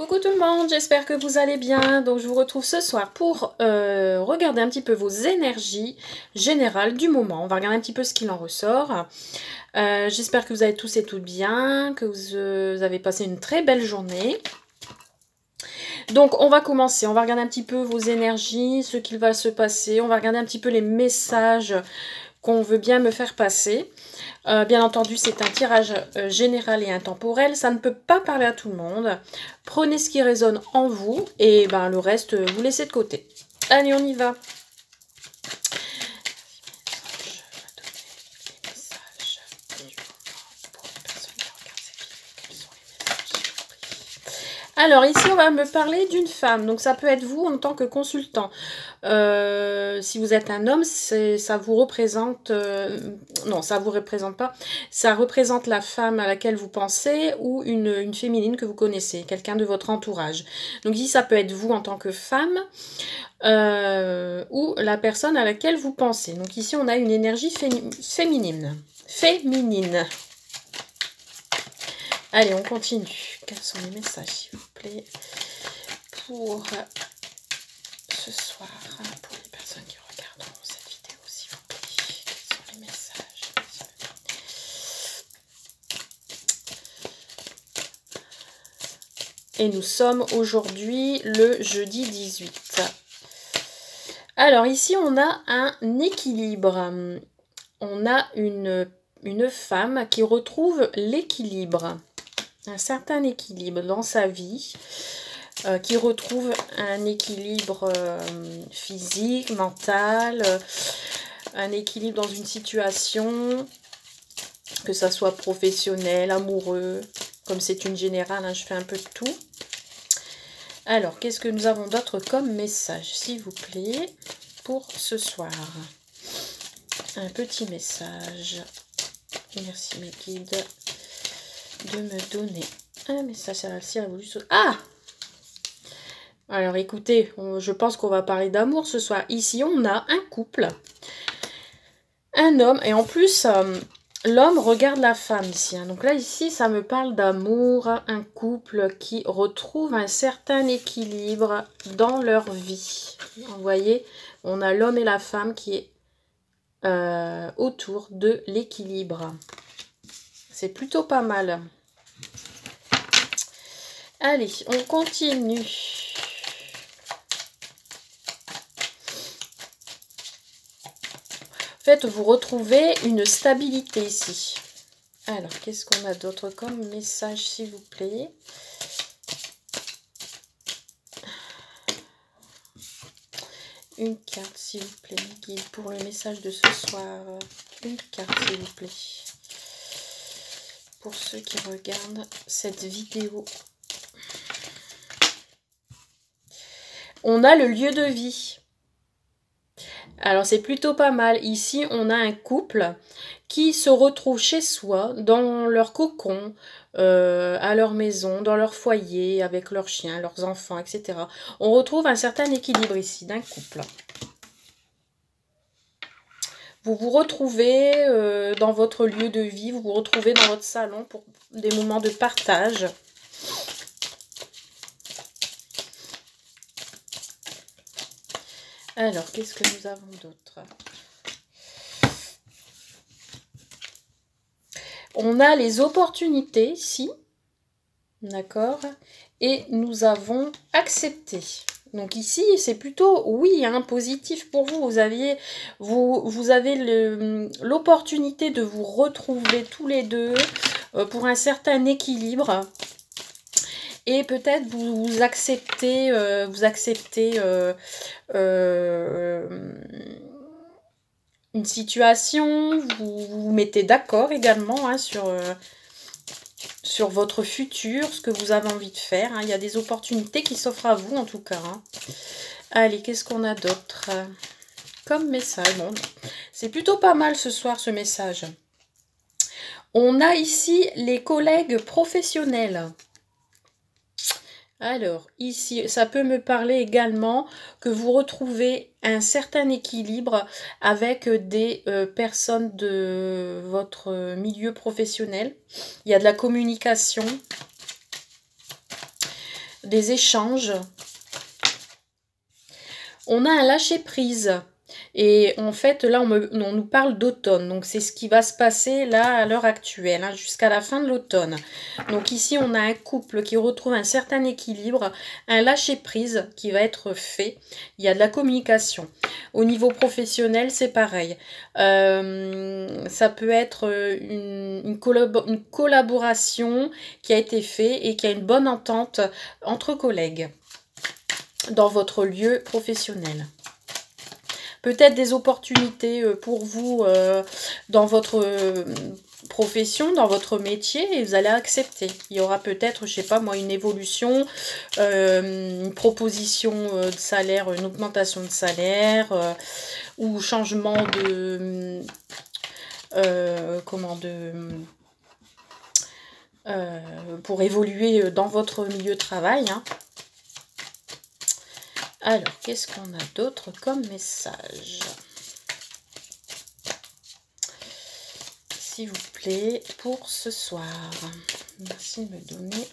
Coucou tout le monde, j'espère que vous allez bien. Donc je vous retrouve ce soir pour regarder un petit peu vos énergies générales du moment. On va regarder un petit peu ce qu'il en ressort. J'espère que vous allez tous et toutes bien, que vous avez passé une très belle journée. Donc on va commencer, on va regarder un petit peu vos énergies, ce qu'il va se passer. On va regarder un petit peu les messages qu'on veut bien me faire passer. Bien entendu, c'est un tirage général et intemporel. Ça ne peut pas parler à tout le monde. Prenez ce qui résonne en vous et ben, le reste, vous laissez de côté. Allez, on y va. Alors ici, on va me parler d'une femme. Donc ça peut être vous en tant que consultant. Si vous êtes un homme, ça vous représente... non, ça vous représente pas. Ça représente la femme à laquelle vous pensez ou une féminine que vous connaissez, quelqu'un de votre entourage. Donc ici, ça peut être vous en tant que femme ou la personne à laquelle vous pensez. Donc ici, on a une énergie féminine. Féminine. Allez, on continue. Quels sont les messages, s'il vous plaît, pour ce soir, pour les personnes qui regarderont cette vidéo, s'il vous plaît. Quels sont les messages? Et nous sommes aujourd'hui le jeudi 18. Alors ici, on a un équilibre. On a une femme qui retrouve l'équilibre. Un certain équilibre dans sa vie, qui retrouve un équilibre physique, mental, un équilibre dans une situation, que ça soit professionnel, amoureux, comme c'est une générale, hein, je fais un peu de tout. Alors, qu'est-ce que nous avons d'autre comme message, s'il vous plaît, pour ce soir? Un petit message. Merci mes guides de me donner un message. Ça va aussi révolu. Ah! Alors écoutez, je pense qu'on va parler d'amour ce soir. Ici, on a un couple, un homme, et en plus, l'homme regarde la femme ici. Hein. Donc là, ici, ça me parle d'amour, un couple qui retrouve un certain équilibre dans leur vie. Vous voyez, on a l'homme et la femme qui est autour de l'équilibre. C'est plutôt pas mal. Allez, on continue. En fait, vous retrouvez une stabilité ici. Alors, qu'est-ce qu'on a d'autre comme message, s'il vous plaît? Une carte, s'il vous plaît, guide pour le message de ce soir. Une carte, s'il vous plaît. Pour ceux qui regardent cette vidéo. On a le lieu de vie. Alors, c'est plutôt pas mal. Ici, on a un couple qui se retrouve chez soi, dans leur cocon, à leur maison, dans leur foyer, avec leurs chiens, leurs enfants, etc. On retrouve un certain équilibre ici d'un couple. Vous vous retrouvez dans votre lieu de vie, vous vous retrouvez dans votre salon pour des moments de partage. Alors, qu'est-ce que nous avons d'autre? On a les opportunités ici, d'accord? Et nous avons accepté. Donc ici, c'est plutôt, oui, hein, positif pour vous. Vous avez l'opportunité de vous retrouver tous les deux pour un certain équilibre. Et peut-être vous acceptez, une situation, vous vous mettez d'accord également hein, sur votre futur, ce que vous avez envie de faire. Hein. Il y a des opportunités qui s'offrent à vous en tout cas. Hein. Allez, qu'est-ce qu'on a d'autre comme message? Bon, c'est plutôt pas mal ce soir ce message. On a ici les collègues professionnels. Alors, ici, ça peut me parler également que vous retrouvez un certain équilibre avec des personnes de votre milieu professionnel. Il y a de la communication. des échanges. On a un lâcher-prise. Et en fait, là, on nous parle d'automne. Donc, c'est ce qui va se passer là, à l'heure actuelle, hein, jusqu'à la fin de l'automne. Donc, ici, on a un couple qui retrouve un certain équilibre, un lâcher-prise qui va être fait. Il y a de la communication. Au niveau professionnel, c'est pareil. Ça peut être une collaboration qui a été faite et qui a une bonne entente entre collègues dans votre lieu professionnel. Peut-être des opportunités pour vous dans votre profession, dans votre métier, et vous allez accepter. Il y aura peut-être, je sais pas moi, une évolution, une proposition de salaire, une augmentation de salaire, ou changement de... pour évoluer dans votre milieu de travail, hein. Alors, qu'est-ce qu'on a d'autre comme message? S'il vous plaît, pour ce soir. Merci de me donner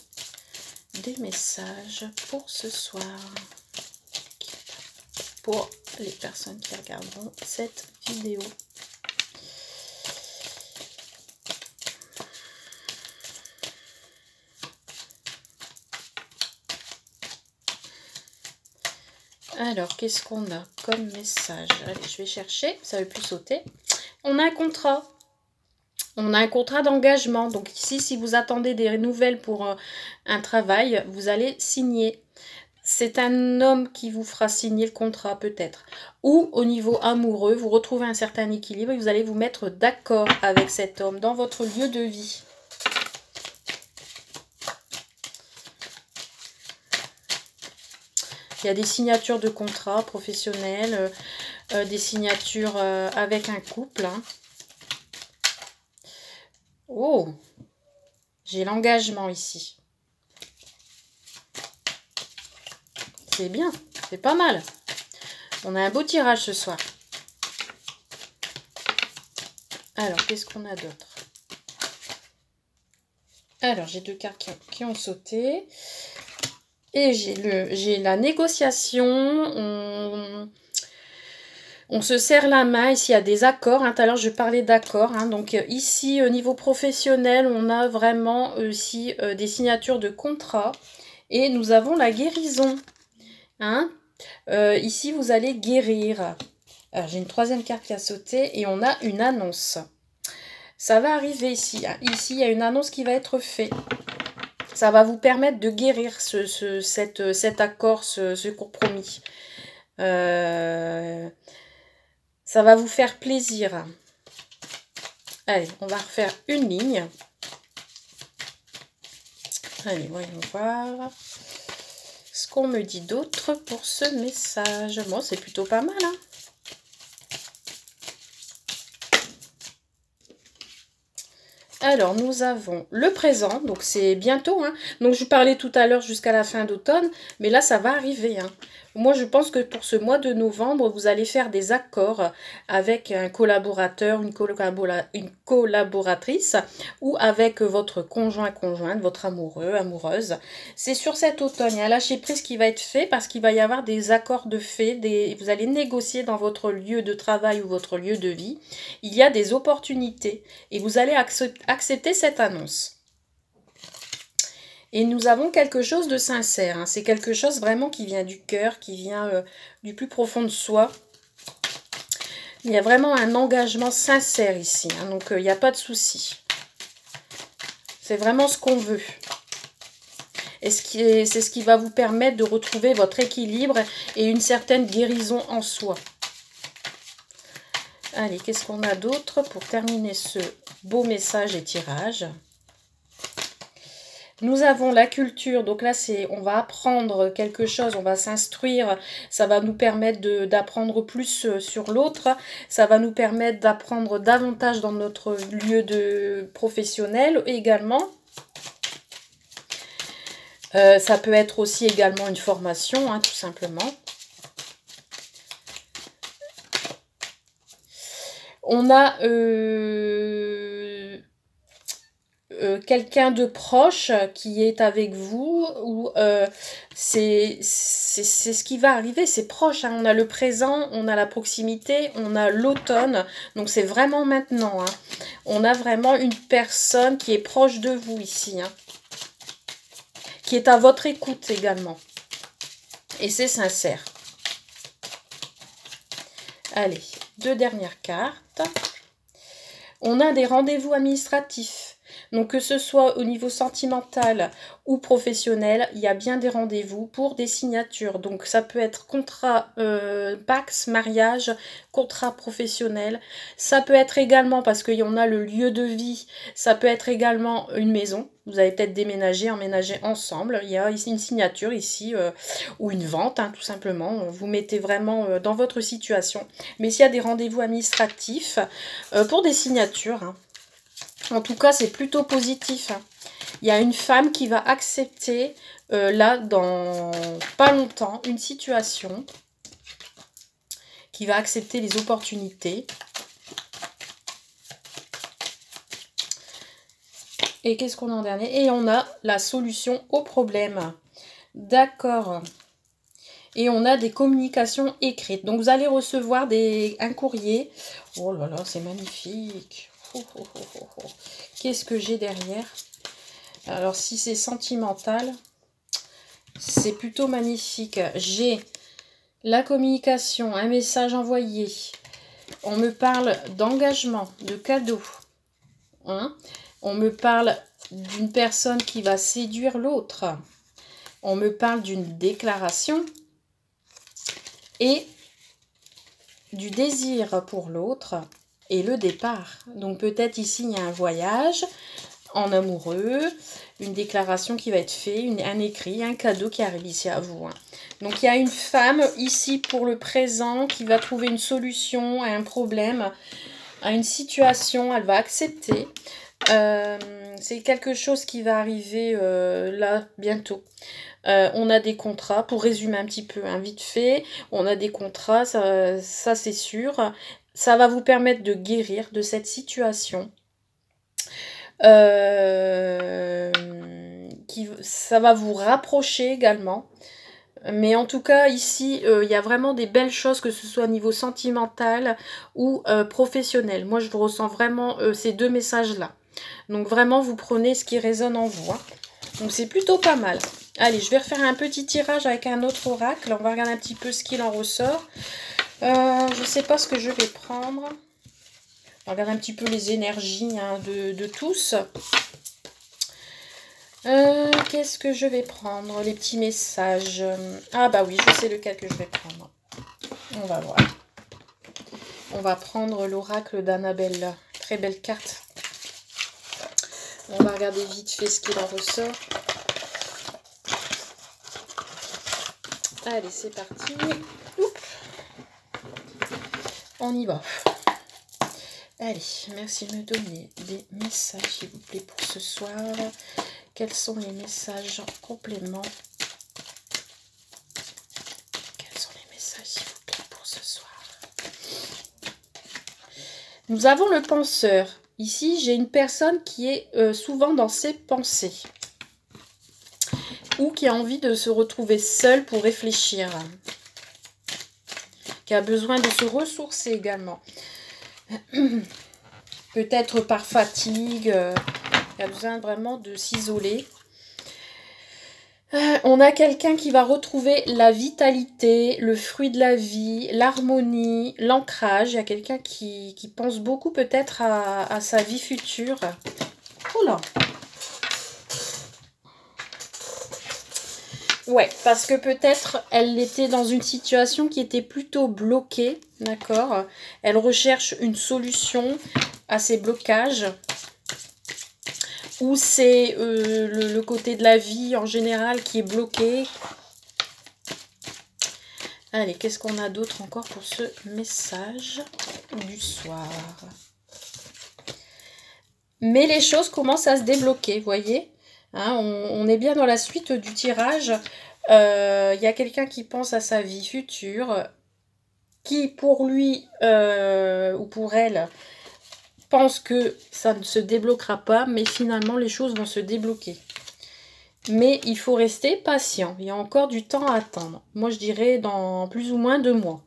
des messages pour ce soir. Pour les personnes qui regarderont cette vidéo. Alors, qu'est-ce qu'on a comme message? Allez, je vais chercher, ça ne veut plus sauter. On a un contrat. On a un contrat d'engagement. Donc ici, si vous attendez des nouvelles pour un travail, vous allez signer. C'est un homme qui vous fera signer le contrat peut-être. Ou au niveau amoureux, vous retrouvez un certain équilibre et vous allez vous mettre d'accord avec cet homme dans votre lieu de vie. Il y a des signatures de contrats professionnels, des signatures avec un couple. Hein. Oh, j'ai l'engagement ici. C'est bien, c'est pas mal. On a un beau tirage ce soir. Alors, qu'est-ce qu'on a d'autre? Alors, j'ai deux cartes qui ont sauté. Et j'ai la négociation, on se serre la main, ici il y a des accords, hein, tout à l'heure je parlais d'accords, hein, donc ici au niveau professionnel on a vraiment aussi des signatures de contrats et nous avons la guérison, hein. Ici vous allez guérir. Alors j'ai une troisième carte qui a sauté et on a une annonce. Ça va arriver ici, hein. Ici il y a une annonce qui va être faite. Ça va vous permettre de guérir cet accord, ce compromis. Ça va vous faire plaisir. Allez, on va refaire une ligne. Allez, voyons voir ce qu'on me dit d'autre pour ce message. Bon, c'est plutôt pas mal, hein. Alors, nous avons le présent, donc c'est bientôt, hein. Donc, je parlais tout à l'heure jusqu'à la fin d'automne, mais là, ça va arriver, hein. Moi, je pense que pour ce mois de novembre, vous allez faire des accords avec un collaborateur, une collaboratrice, ou avec votre conjointe, votre amoureux, amoureuse. C'est sur cet automne, il y a un lâcher-prise qui va être fait, parce qu'il va y avoir des accords de fait, vous allez négocier dans votre lieu de travail ou votre lieu de vie. Il y a des opportunités, et vous allez accepter cette annonce. Et nous avons quelque chose de sincère, hein. C'est quelque chose vraiment qui vient du cœur, qui vient du plus profond de soi. Il y a vraiment un engagement sincère ici, hein. Donc il n'y a pas de souci. C'est vraiment ce qu'on veut. Et c'est ce qui va vous permettre de retrouver votre équilibre et une certaine guérison en soi. Allez, qu'est-ce qu'on a d'autre pour terminer ce beau message et tirage? Nous avons la culture, donc là on va apprendre quelque chose, on va s'instruire, ça va nous permettre d'apprendre plus sur l'autre, ça va nous permettre d'apprendre davantage dans notre lieu de professionnel également. Ça peut être aussi également une formation, hein, tout simplement. On a quelqu'un de proche qui est avec vous, ou c'est ce qui va arriver, c'est proche, hein. On a le présent, on a la proximité, on a l'automne, donc c'est vraiment maintenant, hein. On a vraiment une personne qui est proche de vous ici, hein, qui est à votre écoute également. Et c'est sincère. Allez, 2 dernières cartes. On a des rendez-vous administratifs. Donc que ce soit au niveau sentimental ou professionnel, il y a bien des rendez-vous pour des signatures. Donc ça peut être contrat Pax, mariage, contrat professionnel. Ça peut être également, parce qu'il y en a le lieu de vie, ça peut être également une maison. Vous allez peut-être déménager, emménager ensemble. Il y a ici une signature ici, ou une vente, hein, tout simplement. Vous mettez vraiment dans votre situation. Mais s'il y a des rendez-vous administratifs, pour des signatures, hein, en tout cas, c'est plutôt positif, hein. Il y a une femme qui va accepter, là, dans pas longtemps, une situation, qui va accepter les opportunités. Et qu'est-ce qu'on a en dernier? Et on a la solution au problème. D'accord. Et on a des communications écrites. Donc, vous allez recevoir un courrier. Oh là là, c'est magnifique. Oh, oh, oh, oh, oh. Qu'est-ce que j'ai derrière? Alors, si c'est sentimental, c'est plutôt magnifique. J'ai la communication, un message envoyé. On me parle d'engagement, de cadeau. Hein? On me parle d'une personne qui va séduire l'autre. On me parle d'une déclaration et du désir pour l'autre et le départ. Donc peut-être ici, il y a un voyage en amoureux, une déclaration qui va être faite, un écrit, un cadeau qui arrive ici à vous, hein. Donc il y a une femme ici pour le présent qui va trouver une solution à un problème, à une situation, elle va accepter. C'est quelque chose qui va arriver là bientôt. On a des contrats, pour résumer un petit peu, hein, vite fait, on a des contrats, ça c'est sûr. Ça va vous permettre de guérir de cette situation. Ça va vous rapprocher également. Mais en tout cas, ici, il y a vraiment des belles choses, que ce soit au niveau sentimental ou professionnel. Moi, je vous ressens vraiment ces 2 messages-là. Donc vraiment, vous prenez ce qui résonne en vous, hein. Donc c'est plutôt pas mal. Allez, je vais refaire un petit tirage avec un autre oracle. On va regarder un petit peu ce qu'il en ressort. Je ne sais pas ce que je vais prendre. On va regarder un petit peu les énergies, hein, de tous. Qu'est-ce que je vais prendre? Les petits messages. Ah bah oui, je sais lequel que je vais prendre. On va voir. On va prendre l'oracle d'Annabelle. Très belle carte. On va regarder vite fait ce qu'il en ressort. Allez, c'est parti. Oups. On y va. Allez, merci de me donner des messages, s'il vous plaît, pour ce soir. Quels sont les messages en complément? Quels sont les messages, s'il vous plaît, pour ce soir? Nous avons le penseur. Ici, j'ai une personne qui est souvent dans ses pensées. Ou qui a envie de se retrouver seule pour réfléchir. Qui a besoin de se ressourcer également. Peut-être par fatigue. Qui a besoin vraiment de s'isoler. On a quelqu'un qui va retrouver la vitalité, le fruit de la vie, l'harmonie, l'ancrage. Il y a quelqu'un qui pense beaucoup peut-être à sa vie future. Oula! Ouais, parce que peut-être elle était dans une situation qui était plutôt bloquée, d'accord? Elle recherche une solution à ces blocages. Ou c'est le côté de la vie en général qui est bloqué. Allez, qu'est-ce qu'on a d'autre encore pour ce message du soir? Mais les choses commencent à se débloquer, vous voyez, hein, on est bien dans la suite du tirage. Il y a quelqu'un qui pense à sa vie future, qui pour lui ou pour elle pense que ça ne se débloquera pas, mais finalement les choses vont se débloquer. Mais il faut rester patient. Il y a encore du temps à attendre. Moi, je dirais dans plus ou moins 2 mois.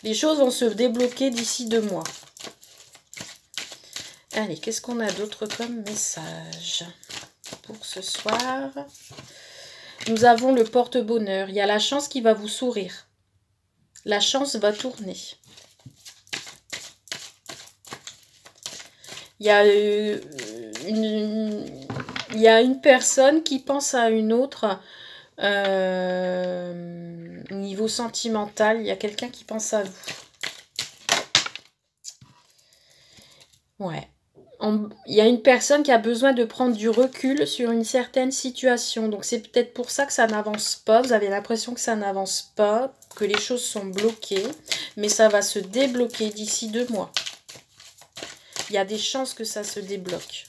Les choses vont se débloquer d'ici 2 mois. Allez, qu'est-ce qu'on a d'autre comme message pour ce soir? Nous avons le porte-bonheur. Il y a la chance qui va vous sourire. La chance va tourner. Il y a une personne qui pense à une autre au niveau sentimental. Il y a quelqu'un qui pense à vous. Ouais. Il y a une personne qui a besoin de prendre du recul sur une certaine situation. Donc c'est peut-être pour ça que ça n'avance pas. Vous avez l'impression que ça n'avance pas, que les choses sont bloquées. Mais ça va se débloquer d'ici 2 mois. Il y a des chances que ça se débloque.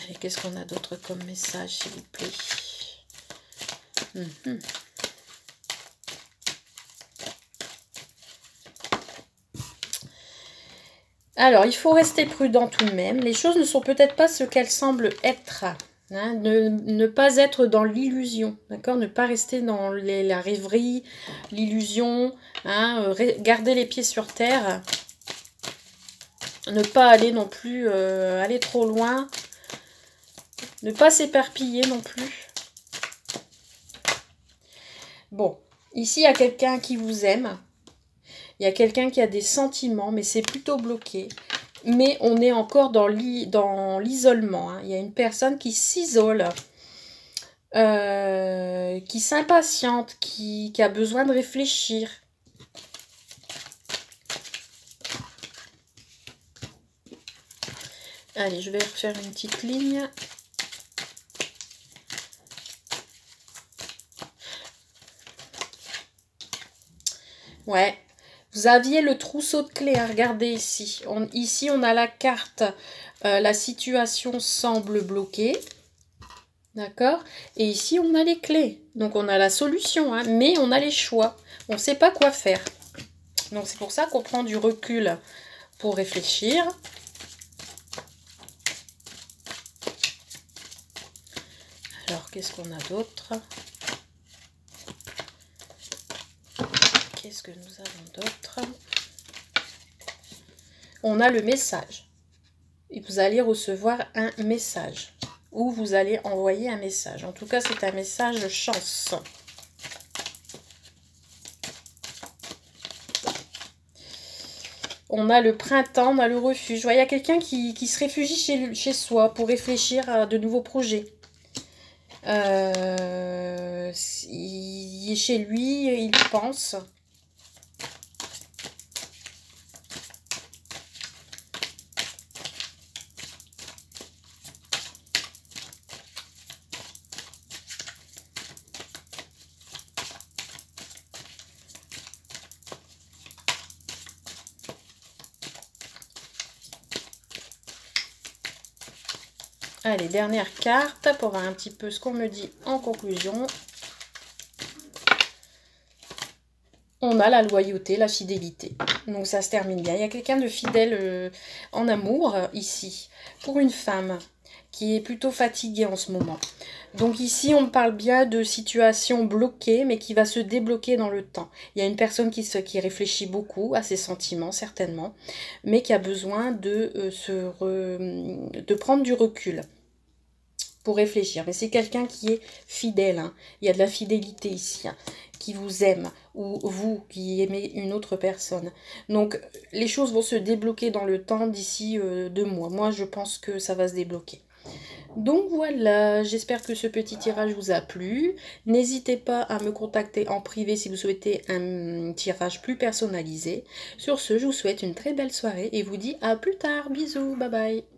Allez, qu'est-ce qu'on a d'autre comme message, s'il vous plaît? Alors, il faut rester prudent tout de même. Les choses ne sont peut-être pas ce qu'elles semblent être. Hein, ne pas être dans l'illusion, d'accord? Ne pas rester dans la rêverie, l'illusion, hein, garder les pieds sur terre. Ne pas aller non plus, aller trop loin. Ne pas s'éparpiller non plus. Bon, ici, il y a quelqu'un qui vous aime. Il y a quelqu'un qui a des sentiments, mais c'est plutôt bloqué. Mais on est encore dans l'isolement. Hein. Il y a une personne qui s'isole, qui s'impatiente, qui a besoin de réfléchir. Allez, je vais refaire une petite ligne. Ouais. Vous aviez le trousseau de clés, hein, regardez ici. Ici, on a la carte, la situation semble bloquée. D'accord? Et ici, on a les clés. Donc, on a la solution, hein, mais on a les choix. On ne sait pas quoi faire. Donc, c'est pour ça qu'on prend du recul pour réfléchir. Alors, qu'est-ce qu'on a d'autre ? Qu'est-ce que nous avons d'autre? On a le message. Et vous allez recevoir un message. Ou vous allez envoyer un message. En tout cas, c'est un message chance. On a le printemps, on a le refuge. Il y a quelqu'un qui se réfugie chez soi pour réfléchir à de nouveaux projets. Il est chez lui, il pense. Allez, dernière carte pour voir un petit peu ce qu'on me dit en conclusion. On a la loyauté, la fidélité. Donc ça se termine bien. Il y a quelqu'un de fidèle en amour ici pour une femme qui est plutôt fatiguée en ce moment. Donc ici, on parle bien de situation bloquée, mais qui va se débloquer dans le temps. Il y a une personne qui réfléchit beaucoup à ses sentiments, certainement, mais qui a besoin de prendre du recul pour réfléchir. Mais c'est quelqu'un qui est fidèle. Hein. Il y a de la fidélité ici, hein, qui vous aime, ou vous qui aimez une autre personne. Donc, les choses vont se débloquer dans le temps d'ici 2 mois. Moi, je pense que ça va se débloquer. Donc voilà, j'espère que ce petit tirage vous a plu. N'hésitez pas à me contacter en privé si vous souhaitez un tirage plus personnalisé. Sur ce, je vous souhaite une très belle soirée et vous dis à plus tard. Bisous, bye bye.